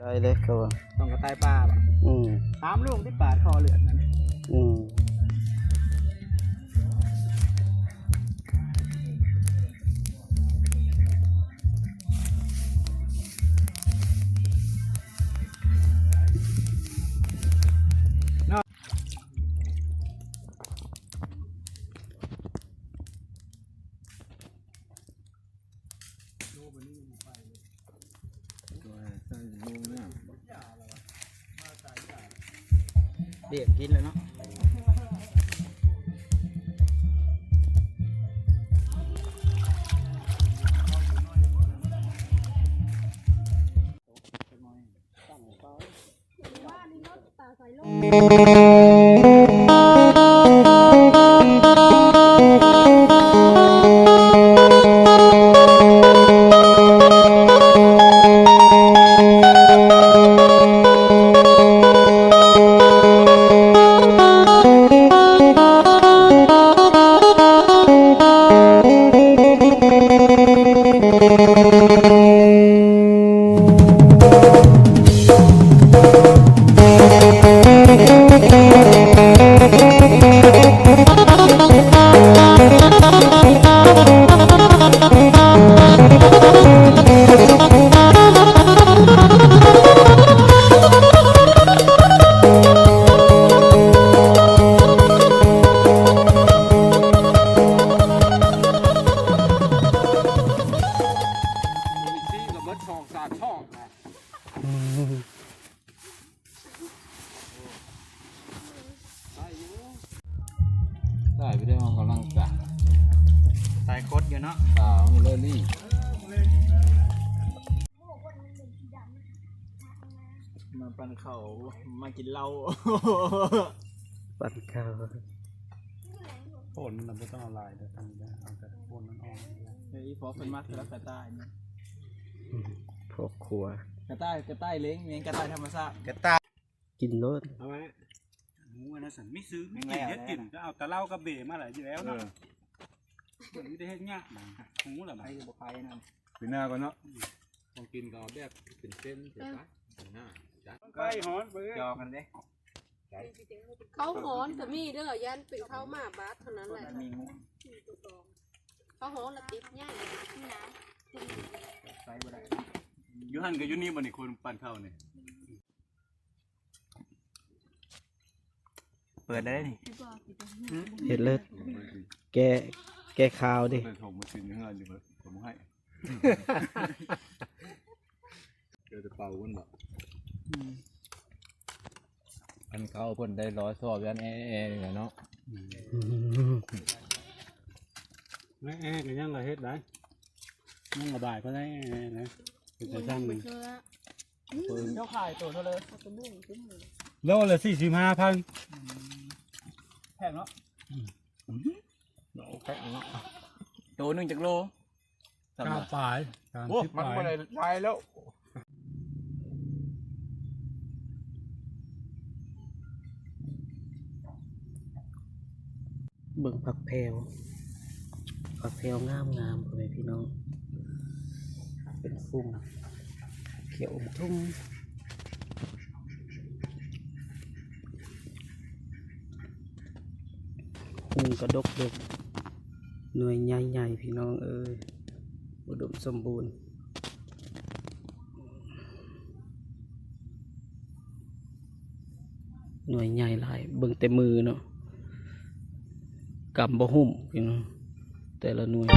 ได้เลยก็ว่าต้องกระต่ายป่าบ่ตามลุงที่ปาดคอเลือดนั่นเบียกกินเลยเนาะได้ไปได้มากำลังกะสายคดอยู่เนาะเลอรี่มาปั่นเข่ามากินเหล้าปั่นข้าวฝนเราไม่ต้องเอาลายแต่ทำได้เอาแต่ฝนมันออกเฮ้ยพอเป็นมัดแล้วกระต่ายเนี่ยพวกครัวกระต่ายเล้งเมียงกระต่ายธรรมชาติกระต่ายกินรสเอาไว้หมูนะสันไม่ซื้อไม่กินเยอะกินก็เอาแต่เหล้ากับเบมาหลายอยู่แล้วเนาะเหมือนไม่ได้เฮ็ดเงี้ยหมูหรือไงบุกไปนั่นปีหน้าก่อนเนาะต้องกินก็แบบเป็นเส้นเสร็จปะหน้าไปหอนไปยอกันเด้เขาหอนแต่มีเด้อยันเป็นข้าวมาบาสเท่านั้นแหละเขาหอนละติดง่ายนะใส่บ่ได้ยูฮันกับยูนี่บ่นี่คนปั่นข้าวนี่เปิดได้นี่เห็ดเลิศแกข้าวดิผมมาชิมเนื้ออยู่ผมให้เดี๋ยวจะเป่ากันบ่อันเขาเพิ่นได้ร้อยสอบยันแอนี่เนาะแม่ก็ยังละเฮ็ดได้ยังระบายก็ได้นะเป็นแต่ช่างนึงเจ้าขายตัวเท่าเลยโลละ45,000 แพงเนาะ แพ็คเนาะโลนึงจากโล กาปลาย โอ้มันไม่ได้ใช้แล้ว เบิ่งผักแพรวผักแพรวงามงามเลยพี่น้องเป็นฟุ้มเขียวอมทุ่งหุงกระดกเด็กหน่วยใหญ่ๆพี่น้องเอ้ยอุดมสมบูรณ์หน่วยใหญ่หลายเบิ่งแต่มือเนาะกำบ่หุ่มพี่น้องแต่ละหน่วย